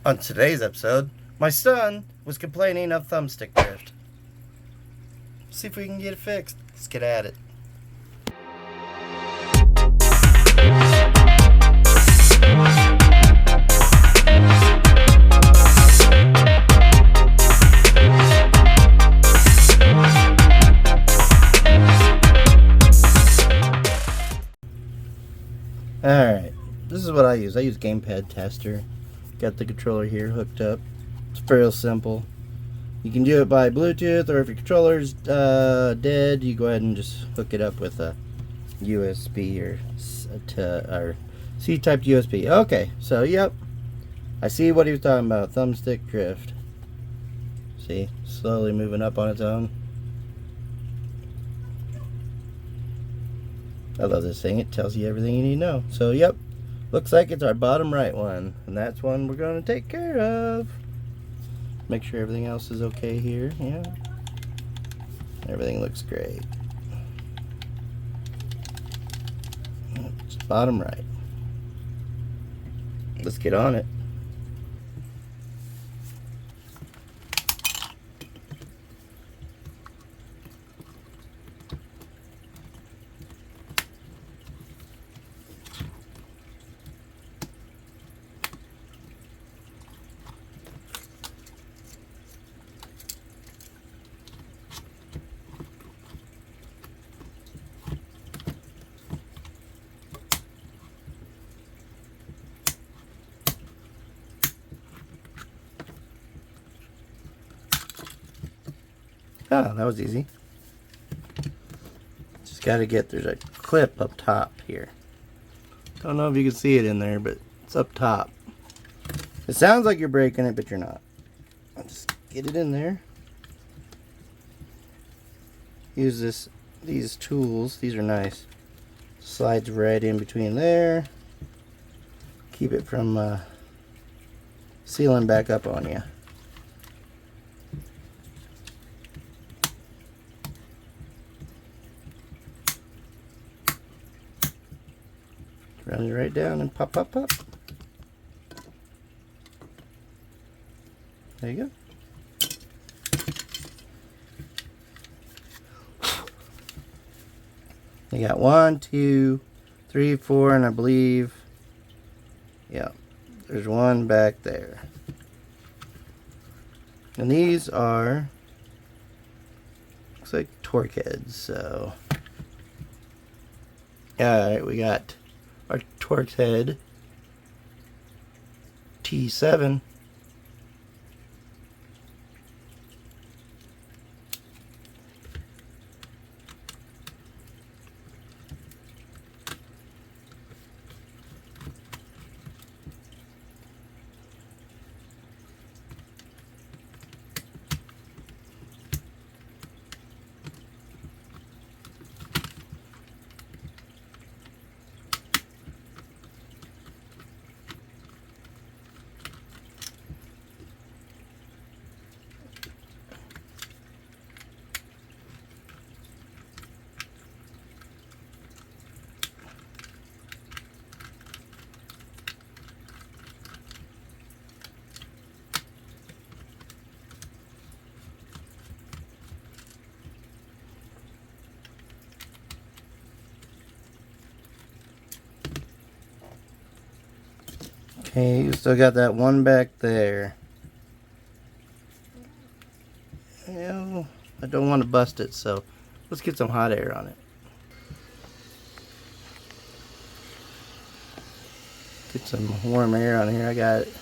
On today's episode, my son was complaining of thumbstick drift. See if we can get it fixed. Let's get at it. Alright, this is what I use. I use Gamepad Tester. Got the controller here hooked up. It's fairly simple. You can do it by Bluetooth, or if your controller's dead, you go ahead and just hook it up with a USB or C-type USB. Okay, so yep, I see what he was talking about. Thumbstick drift. See, slowly moving up on its own. I love this thing. It tells you everything you need to know. So yep, looks like it's our bottom right one, and that's one we're going to take care of. Make sure everything else is okay here. Yeah, everything looks great. It's bottom right. Let's get on it. Oh, that was easy. Just gotta get, there's a clip up top here. Don't know if you can see it in there, but it's up top. It sounds like you're breaking it, but you're not. I'll just get it in there. Use these tools. These are nice. Slides right in between there. Keep it from sealing back up on you. Run it right down and pop, pop, pop. There you go. You got 1, 2, 3, 4, and I believe, yeah, there's one back there. And these are, looks like torque heads, so. Alright, we got our torque head T7. Okay, you still got that one back there. Well, I don't want to bust it, so let's get some hot air on it. Get some warm air on here. I got it.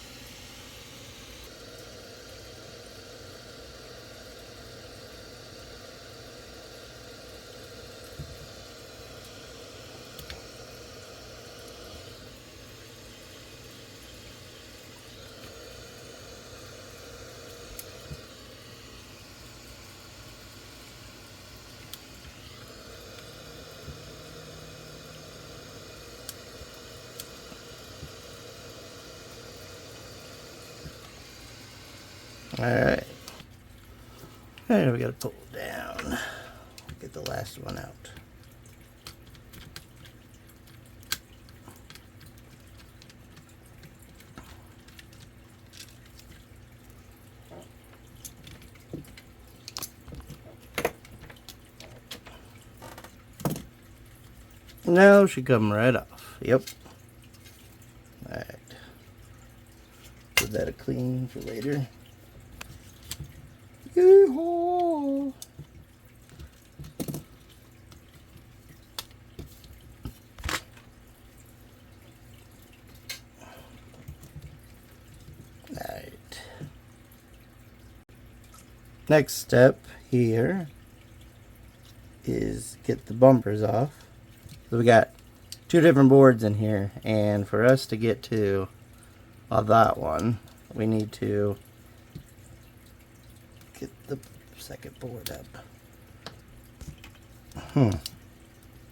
Alright. Alright, we gotta pull it down. Get the last one out. Now should come right off. Yep. Alright. Give that a clean for later. Yee-haw! Alright. Next step here is get the bumpers off. So we got two different boards in here, and for us to get to that one, we need to get the second board up.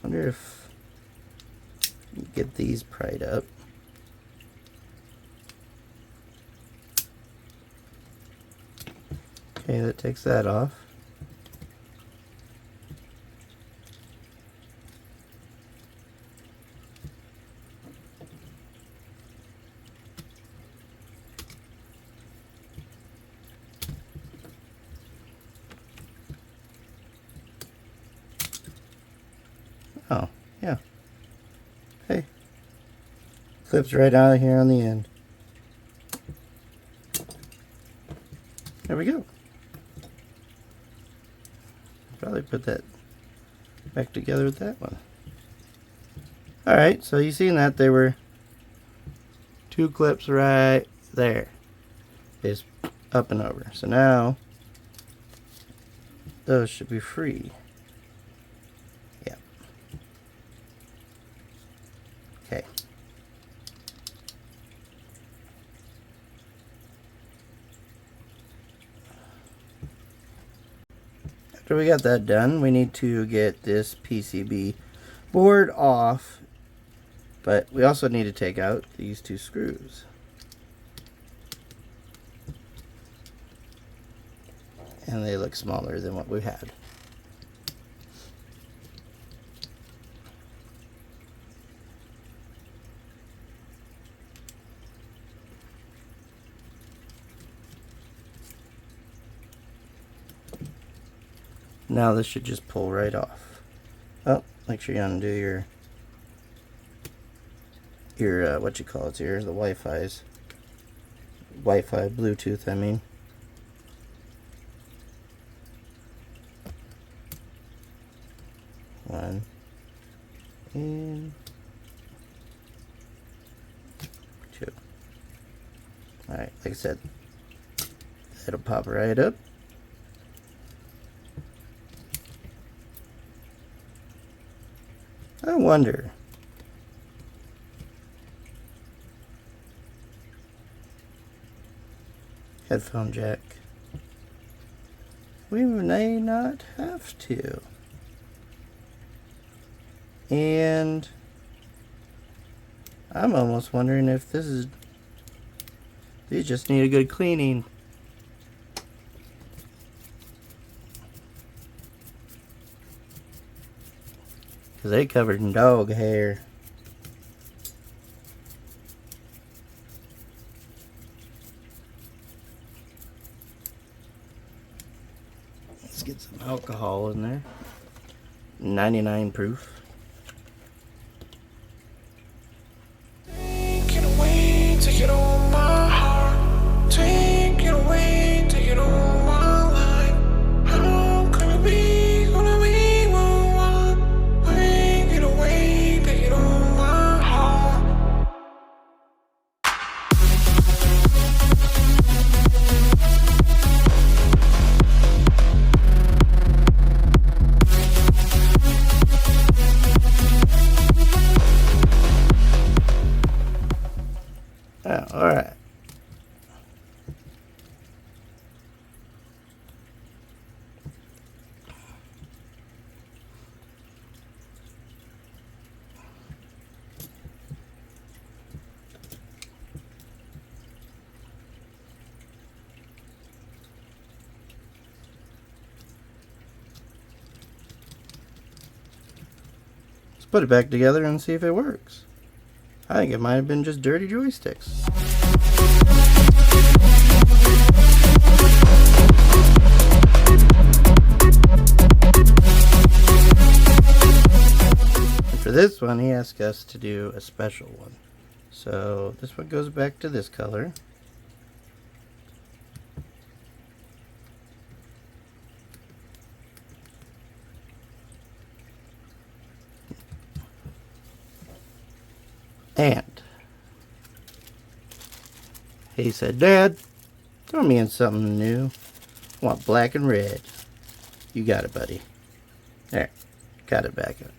Wonder if you get these pried up. Okay, that takes that off. Oh, yeah. Hey. Clips right out of here on the end. There we go. Probably put that back together with that one. Alright, so you seen that there were two clips right there. It's up and over. So now those should be free. Yeah. Okay. After we got that done, we need to get this PCB board off, but we also need to take out these two screws. And they look smaller than what we had. Now this should just pull right off. Oh, make sure you undo your what you call it here, the Wi-Fi's. Wi-Fi, Bluetooth, I mean. One and two. Alright, like I said, it'll pop right up. I wonder. Headphone jack. We may not have to. And I'm almost wondering if these just need a good cleaning. Because they covered in dog hair. Let's get some alcohol in there. 99 proof. Take it away, take it on my heart. Take it away, take it on my life. How can it be gonna be one? Take it away, take it on my heart. Oh, alright. Let's put it back together and see if it works. I think it might have been just dirty joysticks. And for For this one, he asked us to do a special one. So this one goes back to this color. And he said, Dad, throw me in something new. I want black and red. You got it, buddy. There. Got it back up.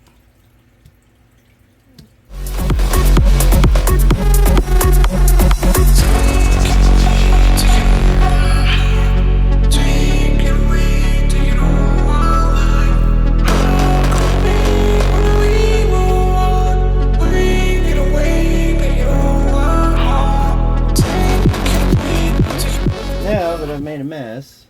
Now that I've made a mess,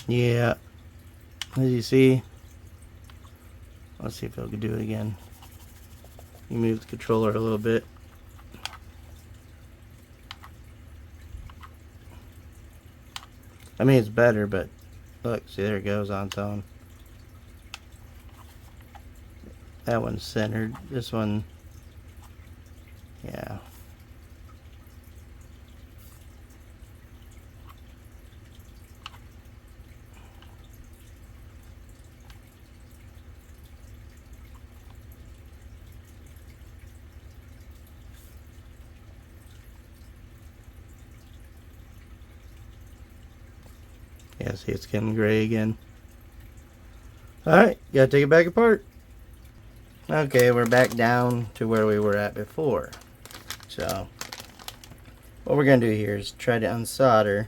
yeah, as you see, let's see if I can do it again. You move the controller a little bit. I mean, it's better, but look, see, there it goes on its own. That one's centered. This one, yeah. Yeah, see, it's getting gray again. Alright, gotta take it back apart. Okay, we're back down to where we were at before. So, what we're gonna do here is try to unsolder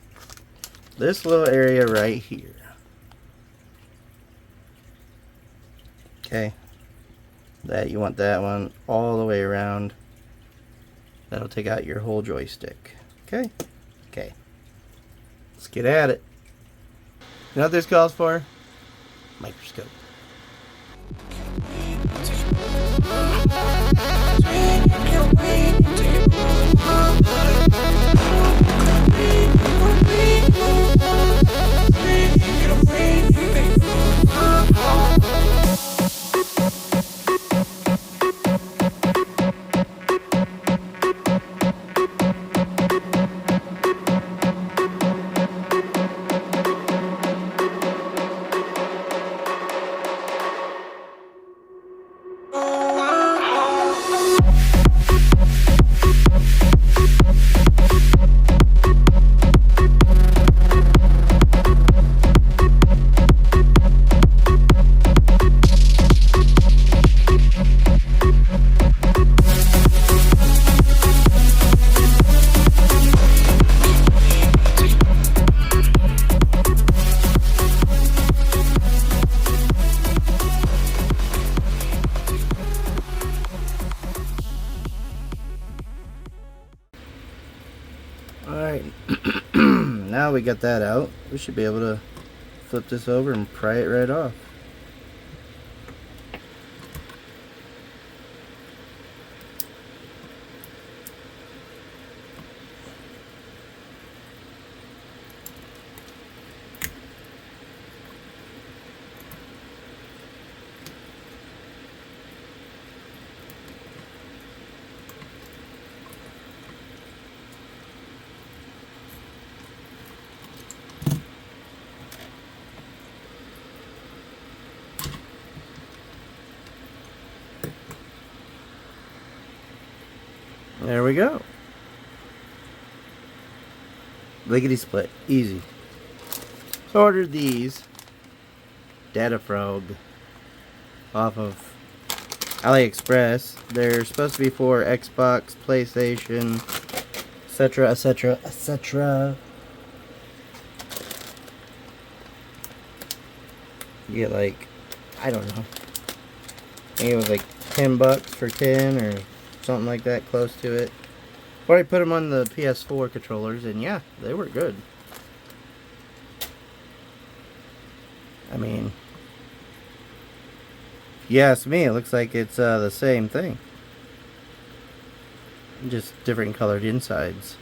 this little area right here. Okay, you want that one all the way around. That'll take out your whole joystick. Okay? Okay. Let's get at it. You know what this calls for? Microscope. Alright, now we got that out, we should be able to flip this over and pry it right off. There we go. Lickety split. Easy. So I ordered these Data Frog off of AliExpress. They're supposed to be for Xbox, PlayStation, etc, etc, etc. You get like, I don't know, I think it was like $10 for 10 or something like that, close to it. But I put them on the PS4 controllers, and yeah, they were good. I mean, if you ask me, it looks like it's the same thing. Just different colored insides.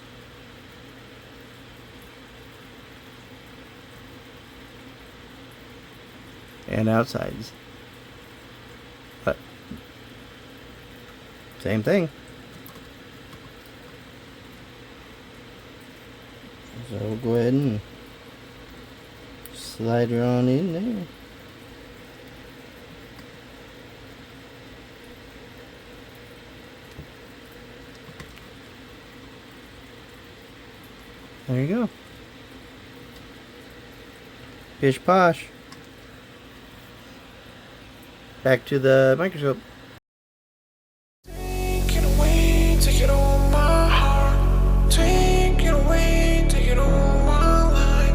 And outsides. But same thing. So we'll go ahead and slide her on in there. There you go. Pish posh. Back to the microscope. Take it away, take it all my heart. Take it away, take it all my life.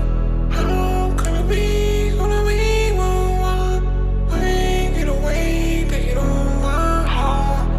How can it be gonna be one? Take it away, take it all my heart.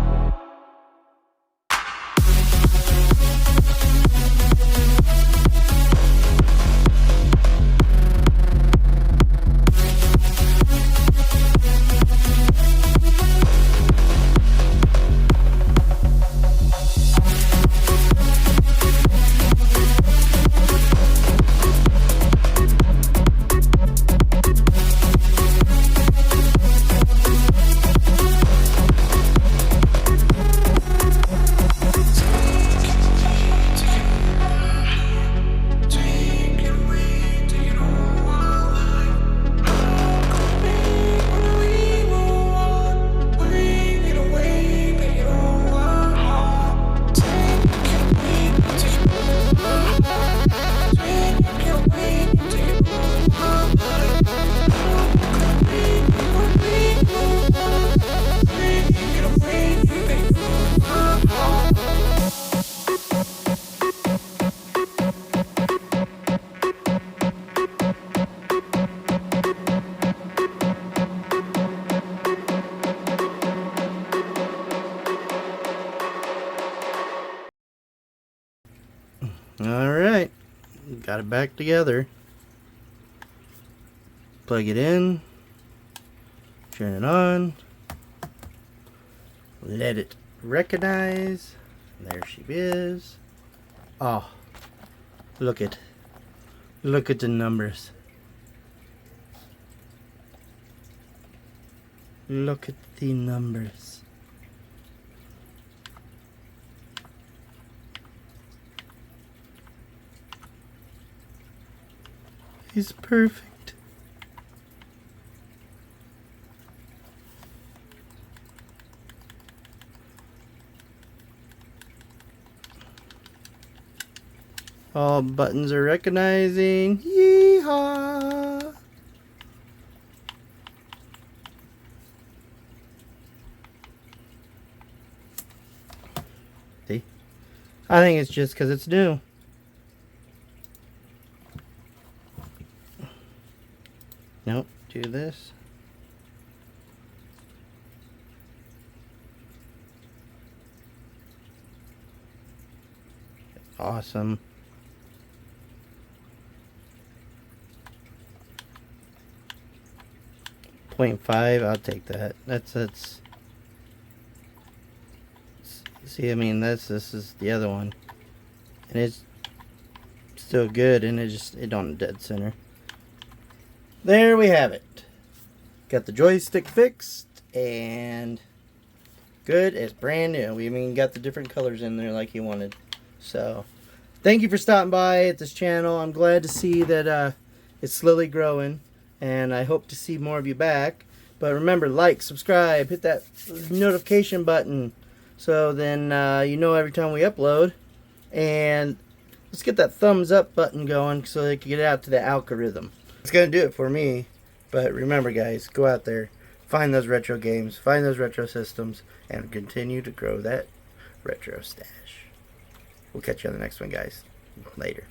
Alright, got it back together. Plug it in, turn it on, let it recognize. There she is. Oh, look at the numbers. Look at the numbers. He's perfect. All buttons are recognizing. Yeehaw! See? I think it's just because it's new. Nope, do this. Awesome. .5, I'll take that. That's see, I mean, this is the other one. And it's still good, and it on dead center. There we have it. Got the joystick fixed and good. It's brand new. We got the different colors in there like you wanted. So thank you for stopping by at this channel. I'm glad to see that it's slowly growing, and I hope to see more of you back. But remember, like, subscribe, hit that notification button so then you know every time we upload. And let's get that thumbs up button going so they can get out to the algorithm. It's going to do it for me. But remember, guys, go out there, find those retro games, find those retro systems, and continue to grow that retro stash. We'll catch you on the next one, guys. Later.